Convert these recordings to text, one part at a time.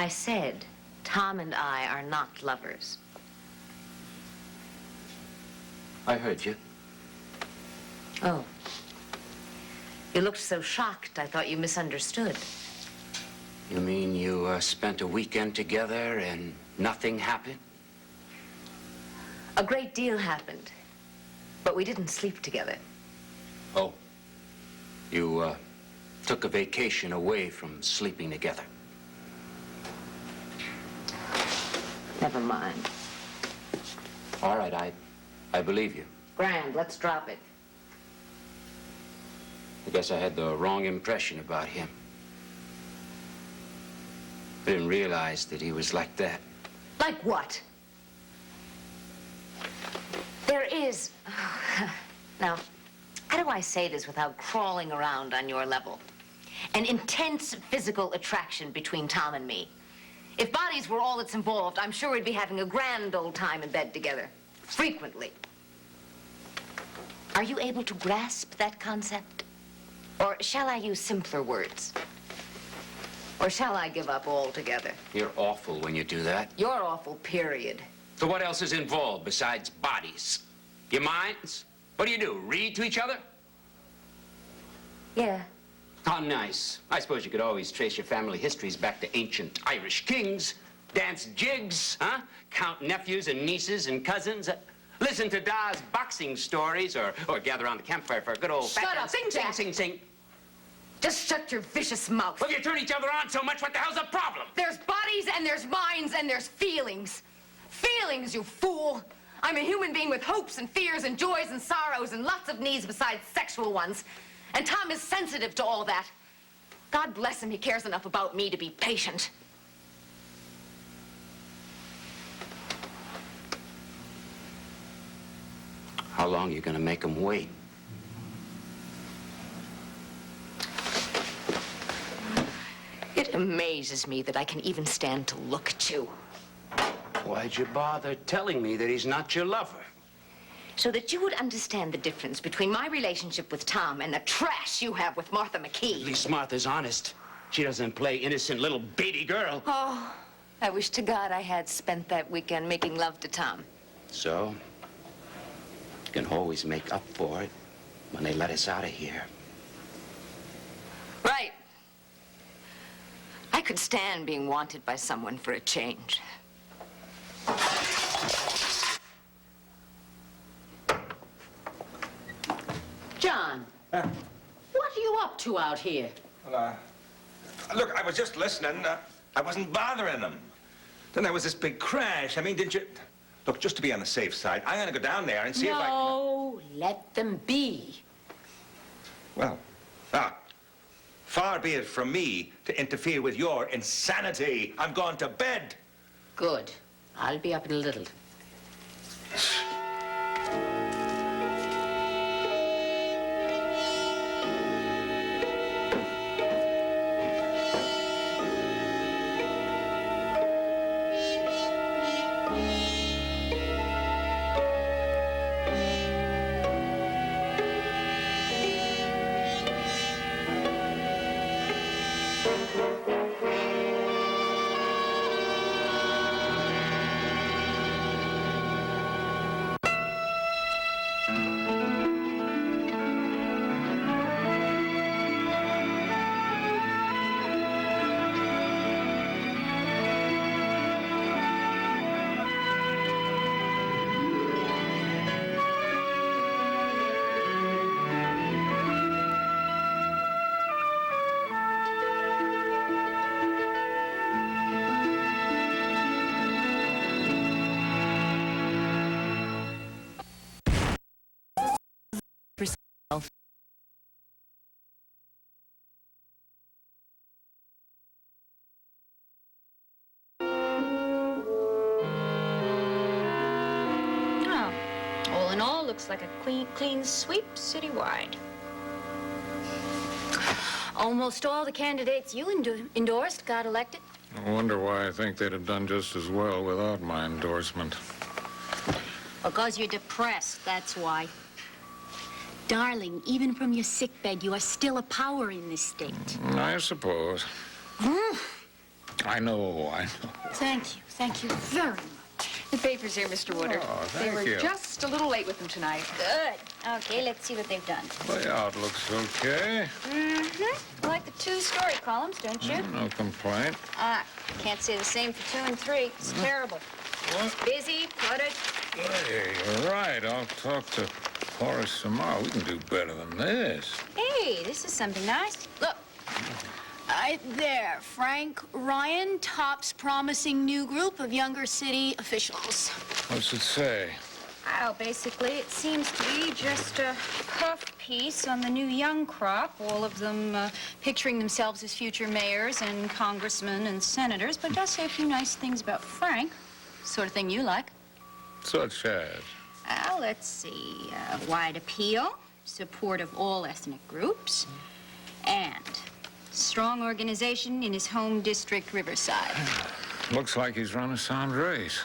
I said Tom and I are not lovers. I heard you. Oh. You looked so shocked, I thought you misunderstood. You mean you spent a weekend together and nothing happened? A great deal happened, but we didn't sleep together. Oh. You took a vacation away from sleeping together. Never mind. All right, I believe you. Grand, let's drop it. I guess I had the wrong impression about him. I didn't realize that he was like that. Like what? There is... Now, how do I say this without crawling around on your level? An intense physical attraction between Tom and me. If bodies were all that's involved, I'm sure we'd be having a grand old time in bed together. Frequently. Are you able to grasp that concept? Or shall I use simpler words? Or shall I give up altogether? You're awful when you do that. You're awful, period. So what else is involved besides bodies? Your minds? What do? Read to each other? Yeah. How nice. I suppose you could always trace your family histories back to ancient Irish kings. Dance jigs, huh? Count nephews and nieces and cousins. Listen to Da's boxing stories or gather around the campfire for a good old... Shut up, sing, Jack. sing, sing, sing. Just shut your vicious mouth. Well, if you turn each other on so much, what the hell's the problem? There's bodies and there's minds and there's feelings. Feelings, you fool. I'm a human being with hopes and fears and joys and sorrows and lots of needs besides sexual ones. And Tom is sensitive to all that. God bless him, he cares enough about me to be patient. How long are you gonna make him wait? It amazes me that I can even stand to look at you. Why'd you bother telling me that he's not your lover? So that you would understand the difference between my relationship with Tom and the trash you have with Martha McKee. At least Martha's honest. She doesn't play innocent little baby girl. Oh, I wish to God I had spent that weekend making love to Tom. So, you can always make up for it when they let us out of here. Right. I could stand being wanted by someone for a change. John, what are you up to out here? Well, look, I was just listening. I wasn't bothering them. Then there was this big crash. I mean, didn't you... Look, just to be on the safe side, I'm gonna go down there and see if I can... No, let them be. Well, far be it from me to interfere with your insanity. I'm going to bed. Good. I'll be up in a little. All in all, looks like a clean sweep citywide. Almost all the candidates you endorsed got elected. I wonder why I think they'd have done just as well without my endorsement. Because you're depressed, that's why. Darling, even from your sickbed, you are still a power in this state. I suppose. I know. Thank you very much. The papers here, Mr. Woodard. Oh, They thank were you. just a little late with them tonight. Good. Okay, let's see what they've done. Layout looks okay. Mm-hmm. Like the 2-story columns, don't you? No complaint. Can't say the same for 2 and 3. It's terrible. What? Busy, cluttered. Hey, you're right. I'll talk to Horace tomorrow. We can do better than this. Hey, this is something nice. Look. Right there, Frank Ryan, tops promising new group of younger city officials. What's it say? Well, basically, it seems to be just a puff piece on the new young crop, all of them picturing themselves as future mayors and congressmen and senators, but it does say a few nice things about Frank, sort of thing you like. Such as? Well, let's see. Wide appeal, support of all ethnic groups, and strong organization in his home district, Riverside. Looks like he's run a sound race.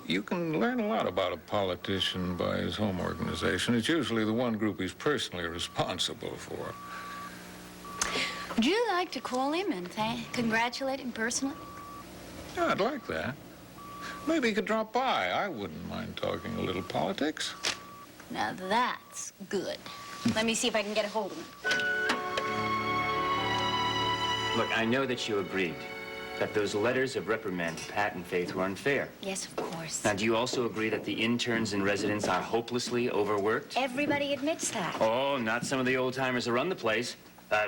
You can learn a lot about a politician by his home organization. It's usually the one group he's personally responsible for. Would you like to call him and congratulate him personally? Yeah, I'd like that. Maybe he could drop by. I wouldn't mind talking a little politics. Now that's good. Let me see if I can get a hold of him. Look, I know that you agreed that those letters of reprimand to Pat and Faith were unfair. Yes, of course. Now, do you also agree that the interns and residents are hopelessly overworked? Everybody admits that. Oh, not some of the old-timers who run the place.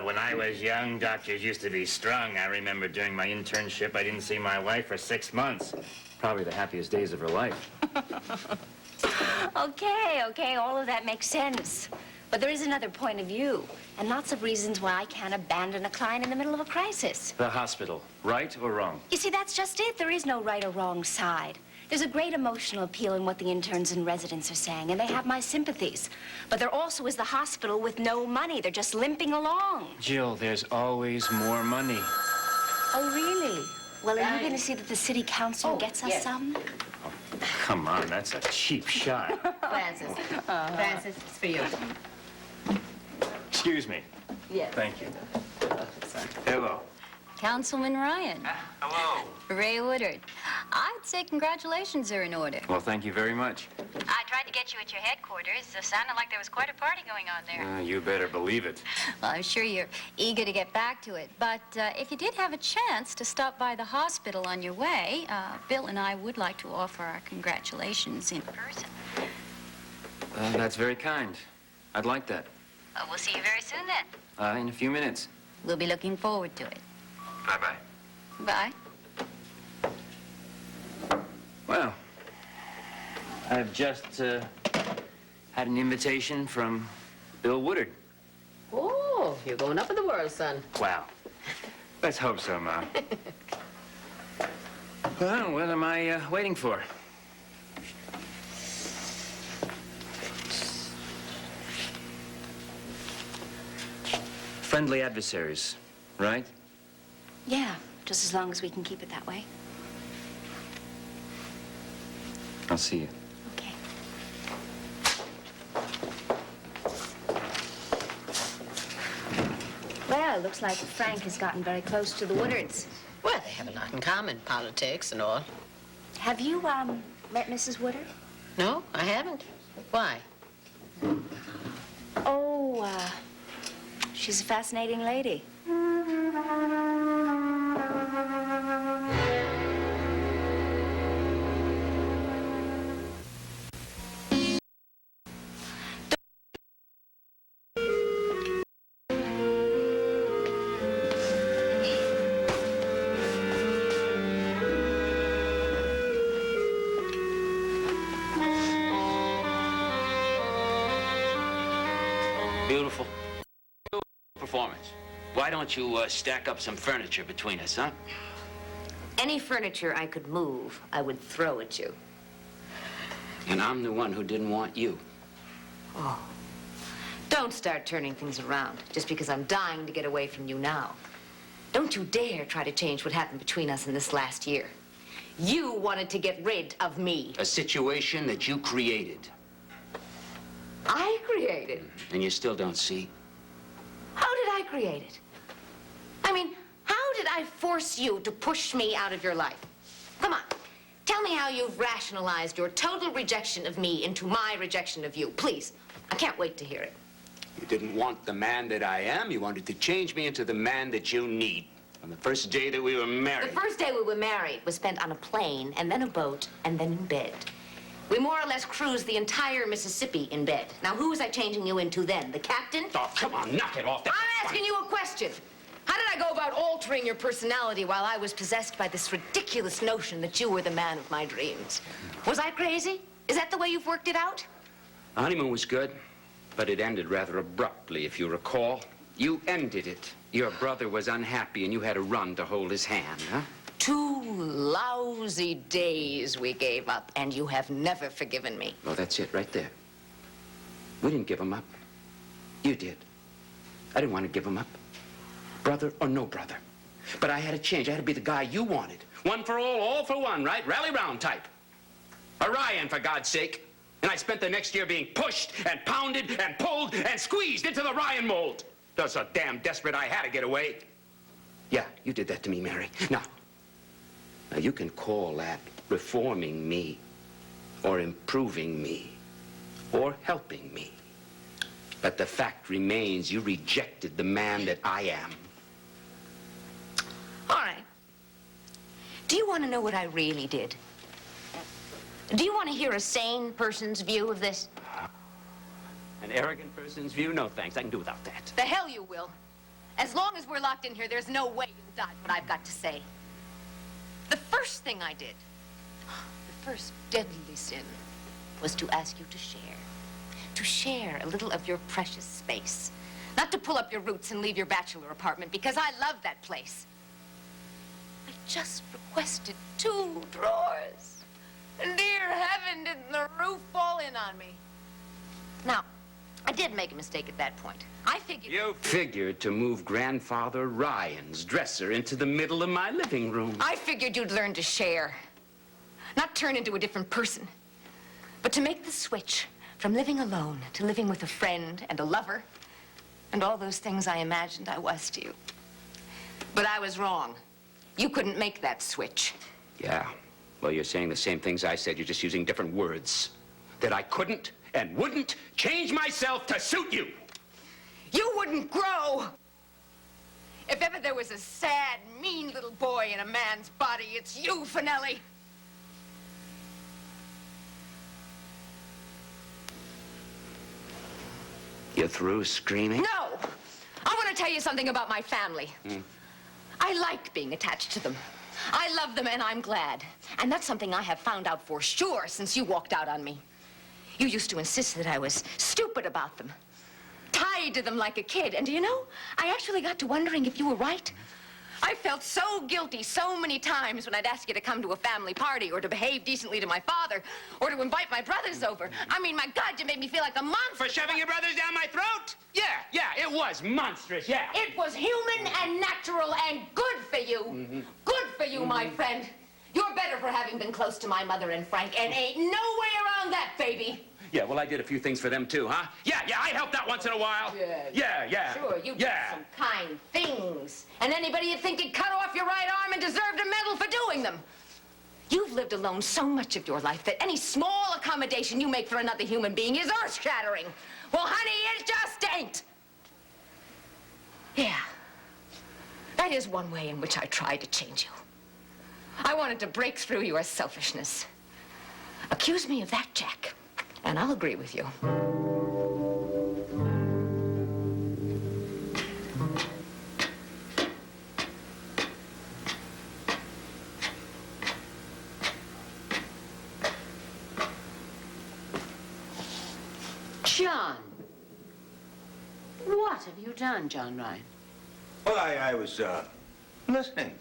When I was young, doctors used to be strung. I remember during my internship, I didn't see my wife for 6 months. Probably the happiest days of her life. Okay, all of that makes sense. But there is another point of view, and lots of reasons why I can't abandon a client in the middle of a crisis. The hospital, right or wrong? You see, that's just it. There is no right or wrong side. There's a great emotional appeal in what the interns and residents are saying, and they have my sympathies. But there also is the hospital with no money. They're just limping along. Jill, there's always more money. Oh, really? Well, are you going to see that the city council gets us some? Come on, that's a cheap shot. Francis. Francis, it's for you. Excuse me. Yes. Thank you. Hello. Councilman Ryan. Hello. Ray Woodard. I'd say congratulations are in order. Well, thank you very much. I tried to get you at your headquarters. It sounded like there was quite a party going on there. You better believe it. Well, I'm sure you're eager to get back to it. But if you did have a chance to stop by the hospital on your way, Bill and I would like to offer our congratulations in person. That's very kind. I'd like that. We'll see you very soon then. In a few minutes. We'll be looking forward to it. Bye-bye. Bye. Well, I've just had an invitation from Bill Woodard. Oh, you're going up in the world, son. Wow. Let's hope so, Mom. Well, what am I waiting for? Friendly adversaries, right? Yeah, just as long as we can keep it that way. I'll see you. Okay. Well, looks like Frank has gotten very close to the Woodards. Well, they have a lot in common, politics and all. Have you, met Mrs. Woodard? No, I haven't. Why? Oh, she's a fascinating lady. Beautiful. Performance. Why don't you stack up some furniture between us, huh? Any furniture I could move, I would throw at you. And I'm the one who didn't want you. Oh. Don't start turning things around just because I'm dying to get away from you now. Don't you dare try to change what happened between us in this last year. You wanted to get rid of me. A situation that you created. I created. And you still don't see? How did I create it? I mean, how did I force you to push me out of your life? Come on. Tell me how you've rationalized your total rejection of me into my rejection of you. Please. I can't wait to hear it. You didn't want the man that I am. You wanted to change me into the man that you need. On the first day that we were married. The first day we were married was spent on a plane, and then a boat, and then in bed. We more or less cruised the entire Mississippi in bed. Now, who was I changing you into then? The captain? Oh, come on, knock it off. I'm asking you a question. How did I go about altering your personality while I was possessed by this ridiculous notion that you were the man of my dreams? Was I crazy? Is that the way you've worked it out? The honeymoon was good, but it ended rather abruptly, if you recall. You ended it. Your brother was unhappy, and you had to run to hold his hand, huh? 2 lousy days we gave up, and you have never forgiven me. Well, that's it right there. We didn't give him up. You did. I didn't want to give him up. Brother or no brother. But I had to change. I had to be the guy you wanted. One for all for one, right? Rally round type. Orion, for God's sake. And I spent the next year being pushed and pounded and pulled and squeezed into the Ryan mold. I was so damn desperate I had to get away. Yeah, you did that to me, Mary. Now, you can call that reforming me, or improving me, or helping me. But the fact remains you rejected the man that I am. All right. Do you want to know what I really did? Do you want to hear a sane person's view of this? An arrogant person's view? No, thanks. I can do without that. The hell you will. As long as we're locked in here, there's no way you'll dodge what I've got to say. The first thing I did, the first deadly sin, was to ask you to share. To share a little of your precious space. Not to pull up your roots and leave your bachelor apartment, because I love that place. I just requested 2 drawers. And dear heaven, didn't the roof fall in on me. Now, I did make a mistake at that point. I figured... You figured to move Grandfather Ryan's dresser into the middle of my living room. I figured you'd learn to share. Not turn into a different person. But to make the switch from living alone to living with a friend and a lover, and all those things I imagined I was to you. But I was wrong. You couldn't make that switch. Yeah. Well, you're saying the same things I said. You're just using different words. That I couldn't and wouldn't change myself to suit you. You wouldn't grow. If ever there was a sad, mean little boy in a man's body, it's you, Finelli. You through screaming? No! I want to tell you something about my family. I like being attached to them. I love them, and I'm glad. And that's something I have found out for sure since you walked out on me. You used to insist that I was stupid about them, tied to them like a kid. And do you know, I actually got to wondering if you were right. I felt so guilty so many times when I'd ask you to come to a family party or to behave decently to my father or to invite my brothers over. I mean, my God, you made me feel like a monster. For shoving your brothers down my throat? Yeah, it was monstrous, yeah. It was human and natural and good for you. Good for you, my friend. You're better for having been close to my mother and Frank, and ain't no way around that, baby. Yeah, well, I did a few things for them, too, huh? Yeah, I helped out once in a while. Yeah. Sure, you did some kind things. And anybody you'd think you'd cut off your right arm and deserved a medal for doing them. You've lived alone so much of your life that any small accommodation you make for another human being is earth-shattering. Well, honey, it just ain't. Yeah. That is one way in which I tried to change you. I wanted to break through your selfishness. Accuse me of that, Jack, and I'll agree with you. John. What have you done, John Ryan? Well, I was, listening.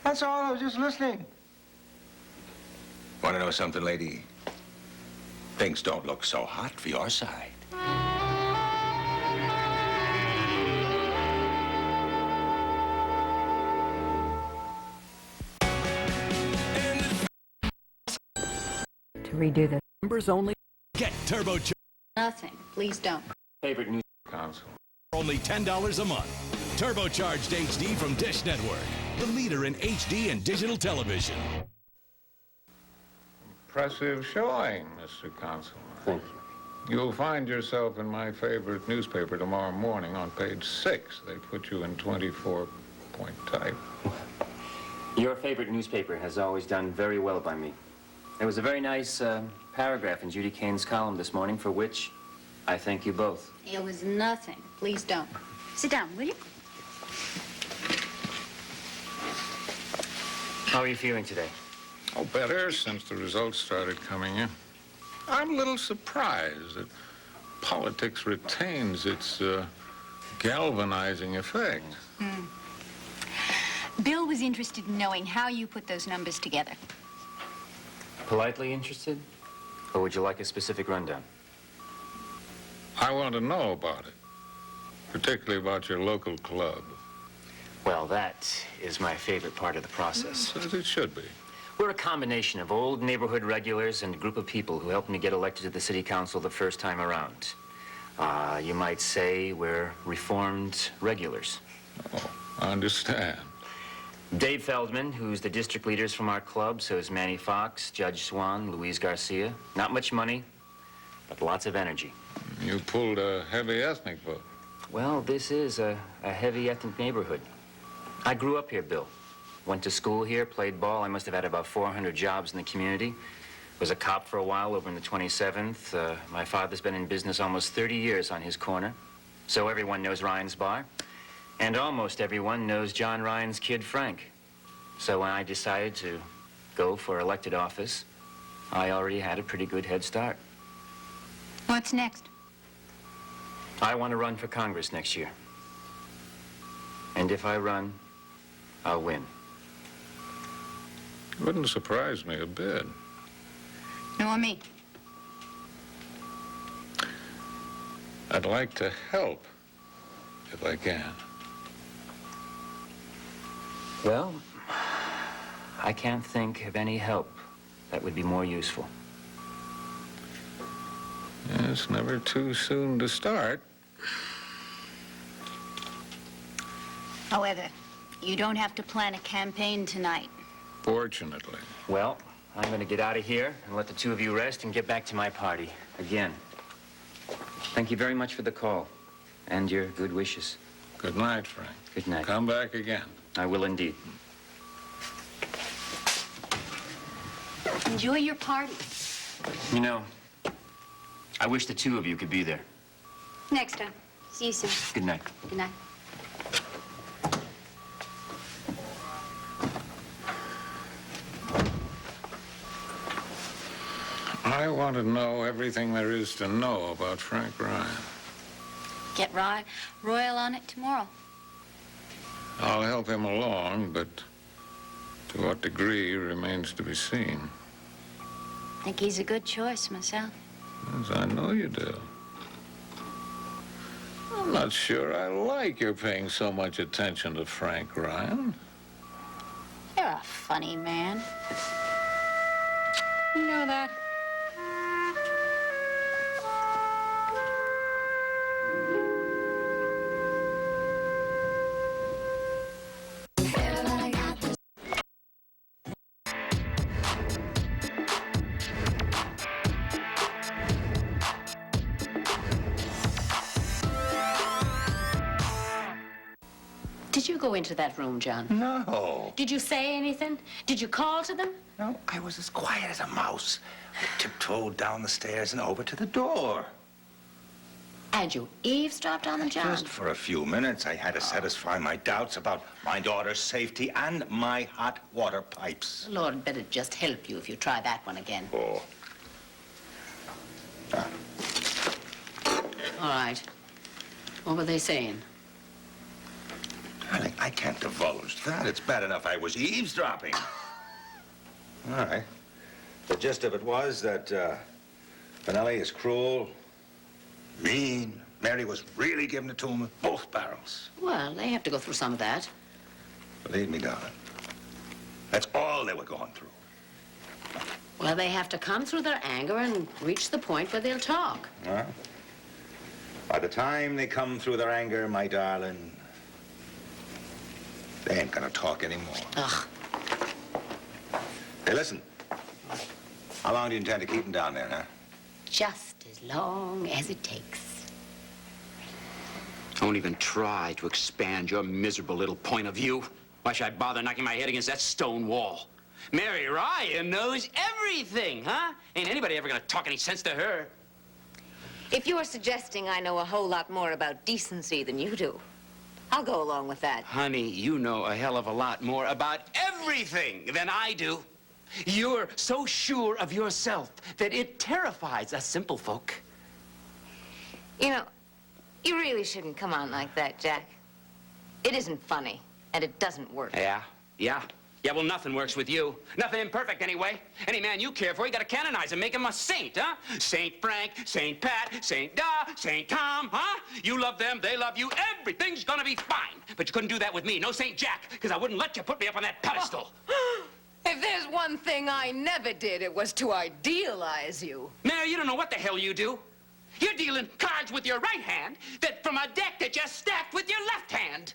That's all, I was just listening. Want to know something, lady? Things don't look so hot for your side. To redo this. Members only. Get turbocharged. Nothing. Please don't. Favorite news Council. For only $10 a month. Turbocharged HD from Dish Network, the leader in HD and digital television. Impressive showing, Mr. Consul. Thank you. You'll find yourself in my favorite newspaper tomorrow morning on page 6. They put you in 24-point type. Your favorite newspaper has always done very well by me. There was a very nice paragraph in Judy Kane's column this morning, for which I thank you both. It was nothing. Please don't. Sit down, will you? How are you feeling today? Oh, better since the results started coming in. I'm a little surprised that politics retains its galvanizing effect. Bill was interested in knowing how you put those numbers together. Politely interested? Or would you like a specific rundown? I want to know about it, particularly about your local club. Well, that is my favorite part of the process. As it should be. We're a combination of old neighborhood regulars and a group of people who helped me get elected to the city council the first time around. You might say we're reformed regulars. Oh, I understand. Dave Feldman, who's the district leaders from our club, so is Manny Fox, Judge Swan, Luis Garcia. Not much money, but lots of energy. You pulled a heavy ethnic vote. Well, this is a heavy ethnic neighborhood. I grew up here, Bill. Went to school here, played ball. I must have had about 400 jobs in the community. Was a cop for a while over in the 27th. My father's been in business almost 30 years on his corner. So everyone knows Ryan's Bar. And almost everyone knows John Ryan's kid, Frank. So when I decided to go for elected office, I already had a pretty good head start. What's next? I want to run for Congress next year. And if I run, I'll win. Wouldn't surprise me a bit. Nor me. I'd like to help, if I can. Well, I can't think of any help that would be more useful. It's never too soon to start. However, you don't have to plan a campaign tonight. Fortunately. Well, I'm going to get out of here and let the two of you rest and get back to my party again. Thank you very much for the call and your good wishes. Good night, Frank. Good night. Come back again. I will indeed. Enjoy your party. You know, I wish the two of you could be there. Next time. See you soon. Good night. Good night. I want to know everything there is to know about Frank Ryan. Get Royal on it tomorrow. I'll help him along, but to what degree remains to be seen. Think he's a good choice myself. As I know you do. I'm not sure I like your paying so much attention to Frank Ryan. You're a funny man. You know that? Did you go into that room, John? No. Did you say anything? Did you call to them? No, I was as quiet as a mouse. I tiptoed down the stairs and over to the door. And you eavesdropped on them, John? Just for a few minutes, I had to satisfy my doubts about my daughter's safety and my hot water pipes. The Lord better just help you if you try that one again. Oh. All right. What were they saying? Darling, I can't divulge that. It's bad enough I was eavesdropping. All right. The gist of it was that Benelli is cruel, mean. Mary was really giving it to him with both barrels. Well, they have to go through some of that. Believe me, darling. That's all they were going through. Well, they have to come through their anger and reach the point where they'll talk. Well, by the time they come through their anger, my darling, They ain't gonna talk anymore. Ugh. Hey, listen. How long do you intend to keep them down there, huh? Just as long as it takes. Don't even try to expand your miserable little point of view. Why should I bother knocking my head against that stone wall? Mary Ryan knows everything, huh? Ain't anybody ever gonna talk any sense to her. If you're suggesting I know a whole lot more about decency than you do, I'll go along with that. Honey, you know a hell of a lot more about everything than I do. You're so sure of yourself that it terrifies us simple folk. You know, you really shouldn't come on like that, Jack. It isn't funny, and it doesn't work. Yeah, well, nothing works with you. Nothing imperfect, anyway. Any man you care for, you gotta canonize him, make him a saint, huh? Saint Frank, Saint Pat, Saint Da, Saint Tom, huh? You love them, they love you, everything's gonna be fine. But you couldn't do that with me, no Saint Jack, because I wouldn't let you put me up on that pedestal. If there's one thing I never did, it was to idealize you. Mary, you don't know what the hell you do. You're dealing cards with your right hand that from a deck that you stacked with your left hand.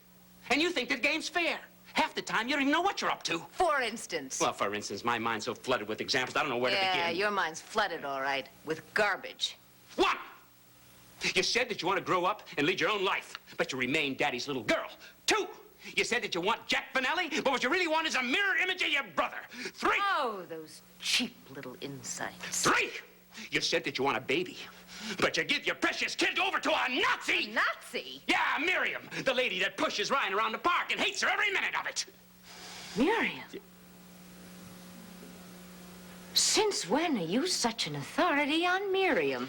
And you think the game's fair. Half the time, you don't even know what you're up to. For instance. Well, for instance, my mind's so flooded with examples, I don't know where to Yeah, begin. your mind's flooded, all right, with garbage. One, you said that you want to grow up and lead your own life, but you remain Daddy's little girl. Two, you said that you want Jack Finelli, but what you really want is a mirror image of your brother. Three. Oh, those cheap little insights. Three, you said that you want a baby, but you give your precious kid over to a Nazi. Nazi? Yeah, Miriam, the lady that pushes Ryan around the park and hates her every minute of it. Miriam? Since when are you such an authority on Miriam?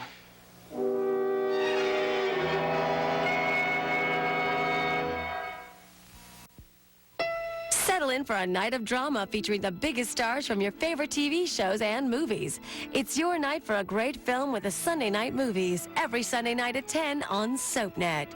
Settle in for a night of drama featuring the biggest stars from your favorite TV shows and movies. It's your night for a great film with the Sunday Night Movies, every Sunday night at 10 on SoapNet.